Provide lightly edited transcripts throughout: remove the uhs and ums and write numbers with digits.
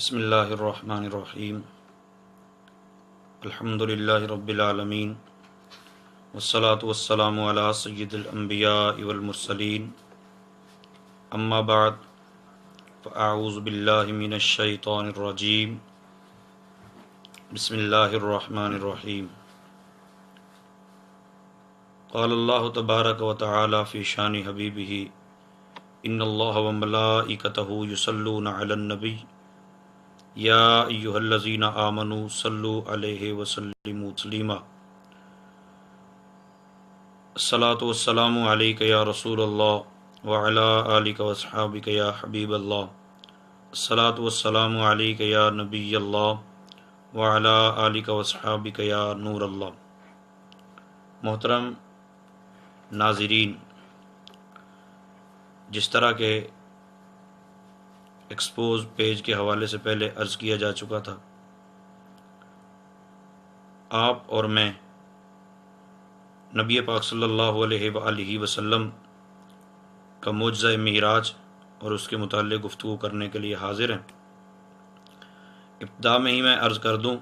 بسم اللہ الرحمن الرحیم الحمد للہ رب العالمین والصلاة والسلام علی سید الانبیاء والمرسلین اما بعد فاعوذ باللہ من الشیطان الرجیم بسم اللہ الرحمن الرحیم قال اللہ تبارک و تعالی فی شان حبیبہ ان اللہ وملائکتہ یصلون علی النبی یا ایہا الذین آمنوا صلوا علیہ وسلموا تسلیما الصلاۃ والسلام علیک یا رسول اللہ وعلی آلک واصحابک یا حبیب اللہ الصلاۃ والسلام علیک یا نبی اللہ وعلی آلک واصحابک یا نور اللہ۔ محترم ناظرین، جس طرح کے ایکسپوز پیج کے حوالے سے پہلے عرض کیا جا چکا تھا، آپ اور میں نبی پاک صلی اللہ علیہ وآلہ وسلم کا معجزہ معراج اور اس کے متعلق گفتگو کرنے کے لیے حاضر ہیں۔ ابتدا میں ہی میں عرض کر دوں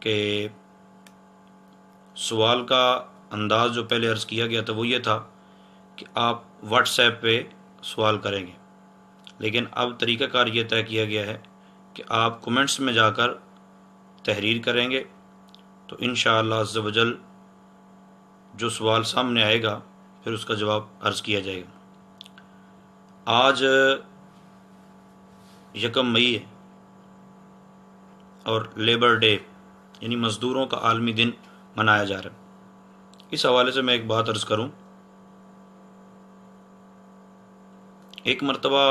کہ سوال کا انداز جو پہلے عرض کیا گیا تھا وہ یہ تھا کہ آپ واٹس ایپ پہ سوال کریں گے، لیکن اب طریقہ کار یہ طے کیا گیا ہے کہ آپ کومنٹس میں جا کر تحریر کریں گے، تو انشاءاللہ عز و جل جو سوال سامنے آئے گا پھر اس کا جواب عرض کیا جائے گا۔ آج یکم مئی ہے اور لیبر ڈے یعنی مزدوروں کا عالمی دن منایا جا رہا ہے۔ اس حوالے سے میں ایک بات عرض کروں۔ ایک مرتبہ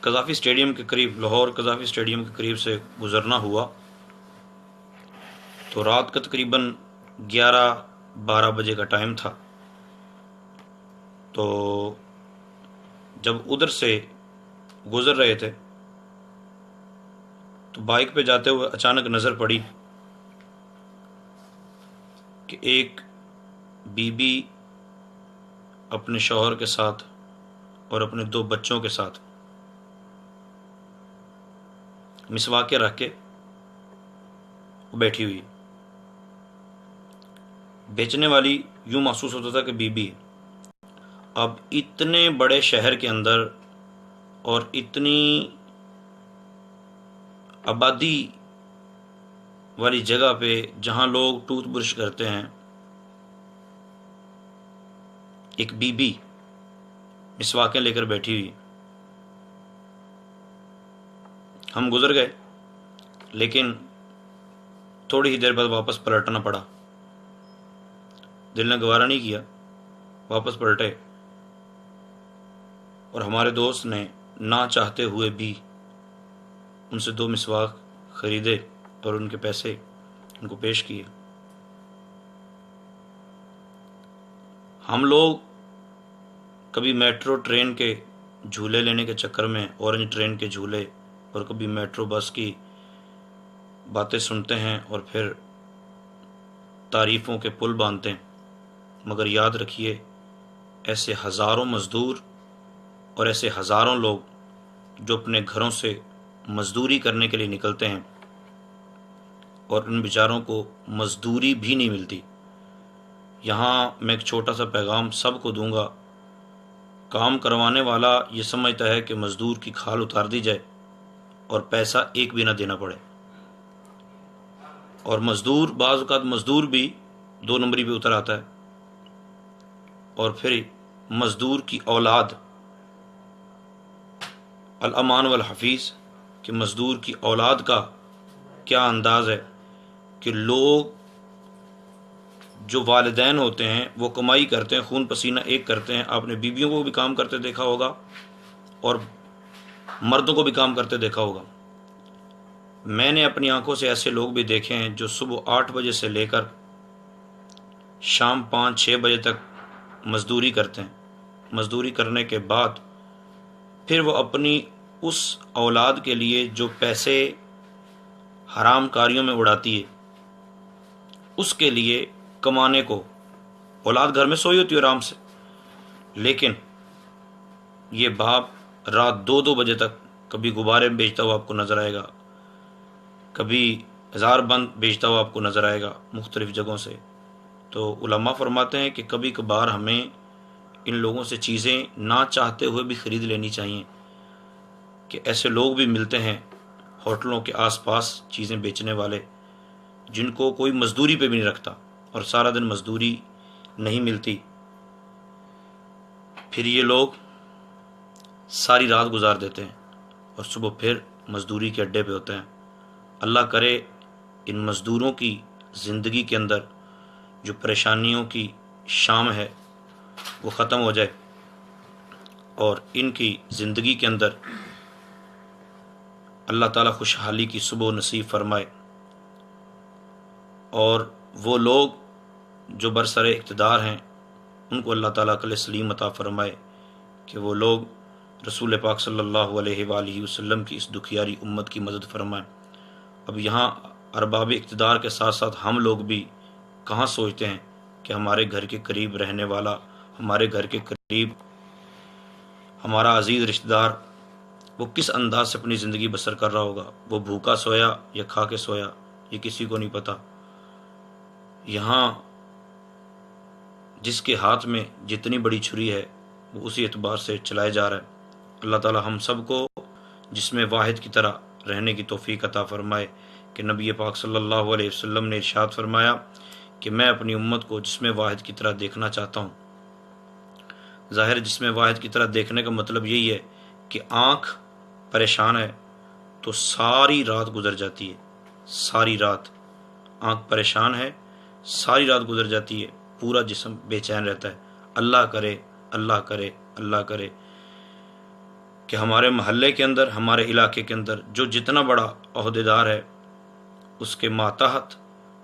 قذافی اسٹیڈیم کے قریب، لاہور قذافی اسٹیڈیم کے قریب سے گزرنا ہوا تو رات کا تقریباً 11-12 بجے کا ٹائم تھا۔ تو جب ادھر سے گزر رہے تھے تو بائک پہ جاتے ہوئے اچانک نظر پڑی کہ ایک بی بی اپنے شوہر کے ساتھ اور اپنے 2 بچوں کے ساتھ مسواکیں رکھ کے بیٹھی ہوئی۔ بیچنے والی یوں محسوس ہوتا تھا کہ بی بی ہے۔ اب اتنے بڑے شہر کے اندر اور اتنی آبادی والی جگہ پہ جہاں لوگ ٹوتھ برش کرتے ہیں، ایک بی بی مسواکیں لے کر بیٹھی ہوئی۔ ہم گزر گئے، لیکن تھوڑی ہی دیر بعد واپس پلٹنا پڑا۔ دل نے گوارا نہیں کیا، واپس پلٹے اور ہمارے دوست نے نہ چاہتے ہوئے بھی ان سے 2 مسواک خریدے اور ان کے پیسے ان کو پیش کیے۔ ہم لوگ کبھی میٹرو ٹرین کے جھولے لینے کے چکر میں اورنج ٹرین کے جھولے اور کبھی میٹرو بس کی باتیں سنتے ہیں اور پھر تعریفوں کے پل باندھتے ہیں، مگر یاد رکھیے ایسے ہزاروں مزدور اور ایسے ہزاروں لوگ جو اپنے گھروں سے مزدوری کرنے کے لیے نکلتے ہیں اور ان بیچاروں کو مزدوری بھی نہیں ملتی۔ یہاں میں ایک چھوٹا سا پیغام سب کو دوں گا۔ کام کروانے والا یہ سمجھتا ہے کہ مزدور کی کھال اتار دی جائے اور پیسہ ایک بھی نہ دینا پڑے، اور مزدور بعض اوقات مزدور بھی 2 نمبری پہ اتر آتا ہے، اور پھر مزدور کی اولاد الامان والحفیظ کہ مزدور کی اولاد کا کیا انداز ہے کہ لوگ جو والدین ہوتے ہیں وہ کمائی کرتے ہیں، خون پسینہ ایک کرتے ہیں۔ آپ نے بیویوں کو بھی کام کرتے دیکھا ہوگا اور مردوں کو بھی کام کرتے دیکھا ہوگا۔ میں نے اپنی آنکھوں سے ایسے لوگ بھی دیکھے ہیں جو صبح 8 بجے سے لے کر شام 5-6 بجے تک مزدوری کرتے ہیں۔ مزدوری کرنے کے بعد پھر وہ اپنی اس اولاد کے لیے جو پیسے حرام کاریوں میں اڑاتی ہے، اس کے لیے کمانے کو، اولاد گھر میں سوئی ہوتی ہے آرام سے، لیکن یہ باپ رات 2-2 بجے تک کبھی غبارے بیچتا ہوا آپ کو نظر آئے گا، کبھی ہزار بند بیچتا ہوا آپ کو نظر آئے گا مختلف جگہوں سے۔ تو علماء فرماتے ہیں کہ کبھی کبھار ہمیں ان لوگوں سے چیزیں نہ چاہتے ہوئے بھی خرید لینی چاہیے، کہ ایسے لوگ بھی ملتے ہیں ہوٹلوں کے آس پاس چیزیں بیچنے والے، جن کو کوئی مزدوری پہ بھی نہیں رکھتا، اور سارا دن مزدوری نہیں ملتی، پھر یہ لوگ ساری رات گزار دیتے ہیں اور صبح پھر مزدوری کے اڈے پہ ہوتے ہیں۔ اللہ کرے ان مزدوروں کی زندگی کے اندر جو پریشانیوں کی شام ہے وہ ختم ہو جائے، اور ان کی زندگی کے اندر اللہ تعالیٰ خوشحالی کی صبح نصیب فرمائے، اور وہ لوگ جو برسر اقتدار ہیں ان کو اللہ تعالیٰ عقل سلیم عطا فرمائے، کہ وہ لوگ رسول پاک صلی اللہ علیہ وآلہ وسلم کی اس دکھیاری امت کی مدد فرمائیں۔ اب یہاں ارباب اقتدار کے ساتھ ساتھ ہم لوگ بھی کہاں سوچتے ہیں کہ ہمارے گھر کے قریب رہنے والا، ہمارے گھر کے قریب ہمارا عزیز رشتہ دار، وہ کس انداز سے اپنی زندگی بسر کر رہا ہوگا، وہ بھوکا سویا یا کھا کے سویا، یہ کسی کو نہیں پتا۔ یہاں جس کے ہاتھ میں جتنی بڑی چھری ہے وہ اسی اعتبار سے چلائے جا رہا ہے۔ اللہ تعالی ہم سب کو جسم واحد کی طرح رہنے کی توفیق عطا فرمائے، کہ نبی پاک صلی اللہ علیہ وسلم نے ارشاد فرمایا کہ میں اپنی امت کو جسم واحد کی طرح دیکھنا چاہتا ہوں۔ ظاہر جسم واحد کی طرح دیکھنے کا مطلب یہی ہے کہ آنکھ پریشان ہے تو ساری رات گزر جاتی ہے، ساری رات آنکھ پریشان ہے، ساری رات گزر جاتی ہے، پورا جسم بے چین رہتا ہے۔ اللہ کرے، اللہ کرے، اللہ کرے کہ ہمارے محلے کے اندر، ہمارے علاقے کے اندر جو جتنا بڑا عہدیدار ہے، اس کے ماتحت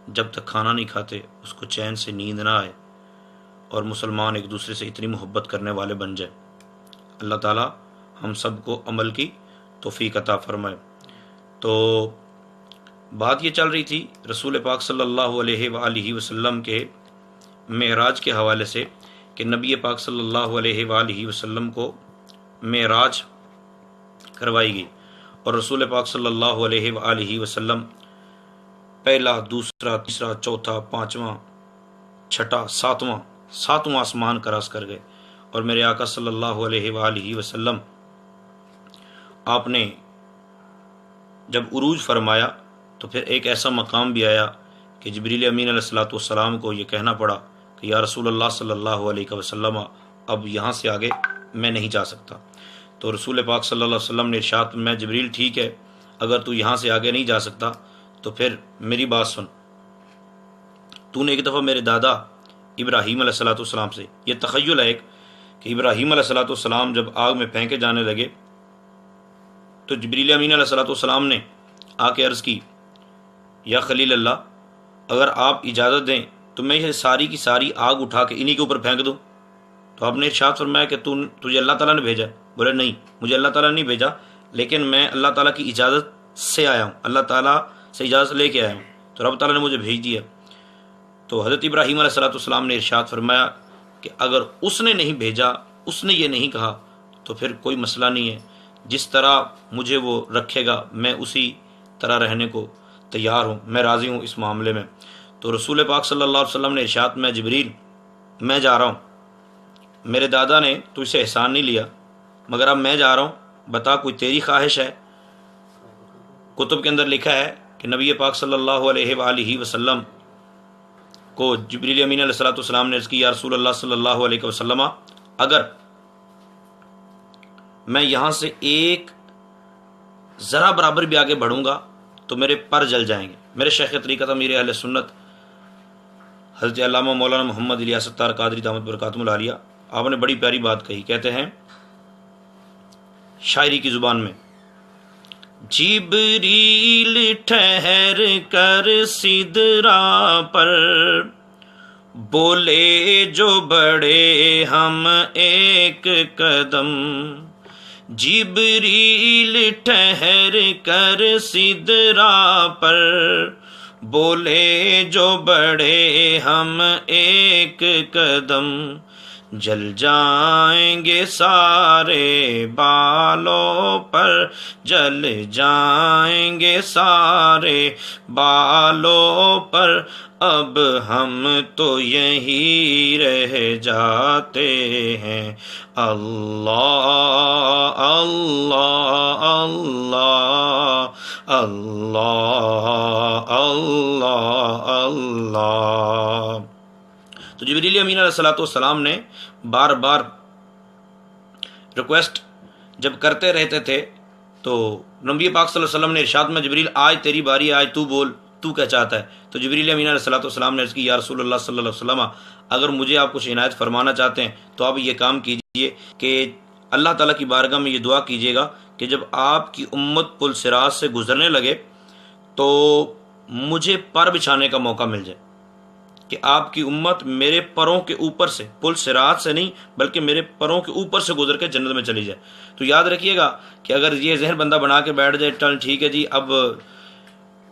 جب تک کھانا نہیں کھاتے اس کو چین سے نیند نہ آئے، اور مسلمان ایک دوسرے سے اتنی محبت کرنے والے بن جائے۔ اللہ تعالی ہم سب کو عمل کی توفیق عطا فرمائے۔ تو بات یہ چل رہی تھی رسول پاک صلی اللہ علیہ وآلہ وسلم کے معراج کے حوالے سے، کہ نبی پاک صلی اللہ علیہ وآلہ وسلم کو معراج کروائی گئی، اور رسول پاک صلی اللہ علیہ وآلہ وسلم پہلا، دوسرا، تیسرا، چوتھا، پانچواں، چھٹا، ساتواں آسمان کراس کر گئے، اور میرے آقا صلی اللہ علیہ وآلہ وسلم آپ نے جب عروج فرمایا تو پھر ایک ایسا مقام بھی آیا کہ جبریل امین علیہ الصلوۃ والسلام کو یہ کہنا پڑا کہ یا رسول اللہ صلی اللہ علیہ وسلم اب یہاں سے آگے میں نہیں جا سکتا۔ تو رسول پاک صلی اللہ علیہ وسلم نے ارشاد میں جبریل ٹھیک ہے، اگر تو یہاں سے آگے نہیں جا سکتا تو پھر میری بات سن، تو نے ایک دفعہ میرے دادا ابراہیم علیہ الصلوۃ والسلام سے، یہ تخیل ہے ایک، کہ ابراہیم علیہ الصلوۃ والسلام جب آگ میں پھینکے جانے لگے تو جبریل امین علیہ الصلوۃ والسلام نے آ کے عرض کی یا خلیل اللہ، اگر آپ اجازت دیں تو میں یہ ساری کی ساری آگ اٹھا کے انہی کے اوپر پھینک دوں؟ تو آپ نے ارشاد فرمایا کہ تجھے اللہ تعالیٰ نے بھیجا؟ بولے نہیں، مجھے اللہ تعالیٰ نے نہیں بھیجا، لیکن میں اللہ تعالیٰ کی اجازت سے آیا ہوں، اللہ تعالیٰ سے اجازت لے کے آیا ہوں، تو رب تعالیٰ نے مجھے بھیج دیا۔ تو حضرت ابراہیم علیہ الصلوۃ والسلام نے ارشاد فرمایا کہ اگر اس نے نہیں بھیجا، اس نے یہ نہیں کہا تو پھر کوئی مسئلہ نہیں ہے، جس طرح مجھے وہ رکھے گا میں اسی طرح رہنے کو تیار ہوں، میں راضی ہوں اس معاملے میں۔ تو رسول پاک صلی اللہ علیہ وسلم نے ارشاد میں جبریل میں جا رہا ہوں، میرے دادا نے تو اسے احسان نہیں لیا، مگر اب میں جا رہا ہوں، بتا کوئی تیری خواہش ہے؟ کتب کے اندر لکھا ہے کہ نبی پاک صلی اللہ علیہ وآلہ وسلم کو جبریل امین علیہ الصلوۃ والسلام نے عرض کی یا رسول اللہ صلی اللہ علیہ وسلم، اگر میں یہاں سے ایک ذرا برابر بھی آگے بڑھوں گا تو میرے پر جل جائیں گے۔ میرے شیخ طریقت امیر اہل سنت حضرت علامہ مولانا محمد الیاس ستار قادری دامت برکاتہم العالیہ، آپ نے بڑی پیاری بات کہی، کہتے ہیں شاعری کی زبان میں، جبریل ٹھہر کر سدرا پر بولے جو بڑھے ہم ایک قدم، جبریل ٹھہر کر سدرا پر بولے جو بڑھے ہم ایک قدم، جل جائیں گے سارے بالوں پر، جل جائیں گے سارے بالوں پر، اب ہم تو یہی رہ جاتے ہیں۔ اللہ اللہ اللہ اللہ اللہ اللہ۔ تو جبریل امین علیہ السلام نے بار بار ریکویسٹ جب کرتے رہتے تھے تو نبی پاک صلی اللہ علیہ وسلم نے ارشاد میں، جبریل آج تیری باری، آج تو بول، تو کیا چاہتا ہے؟ تو جبریل امین علیہ السلام نے عرض کی، یا رسول اللہ صلی اللہ علیہ وسلم، اگر مجھے آپ کچھ عنایت فرمانا چاہتے ہیں تو آپ یہ کام کیجئے کہ اللہ تعالیٰ کی بارگاہ میں یہ دعا کیجیے گا کہ جب آپ کی امت پل صراط سے گزرنے لگے تو مجھے پر بچھانے کا موقع مل جائے، کہ آپ کی امت میرے پروں کے اوپر سے، پل صراط سے نہیں بلکہ میرے پروں کے اوپر سے گزر کے جنت میں چلی جائے۔ تو یاد رکھیے گا کہ اگر یہ ذہن بندہ بنا کے بیٹھ جائے، چل ٹھیک ہے جی، اب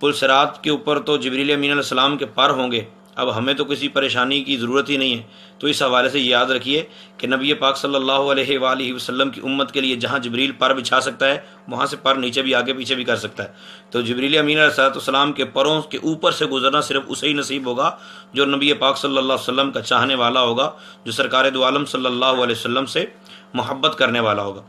پل صراط کے اوپر تو جبریل امین علیہ السلام کے پر ہوں گے، اب ہمیں تو کسی پریشانی کی ضرورت ہی نہیں ہے، تو اس حوالے سے یاد رکھیے کہ نبی پاک صلی اللہ علیہ وآلہ وسلم کی امت کے لیے جہاں جبریل پر بچھا سکتا ہے، وہاں سے پر نیچے بھی، آگے پیچھے بھی کر سکتا ہے۔ تو جبریل امین علیہ السلام کے پروں کے اوپر سے گزرنا صرف اسے ہی نصیب ہوگا جو نبی پاک صلی اللہ علیہ وسلم کا چاہنے والا ہوگا، جو سرکار دو عالم صلی اللہ علیہ وسلم سے محبت کرنے والا ہوگا۔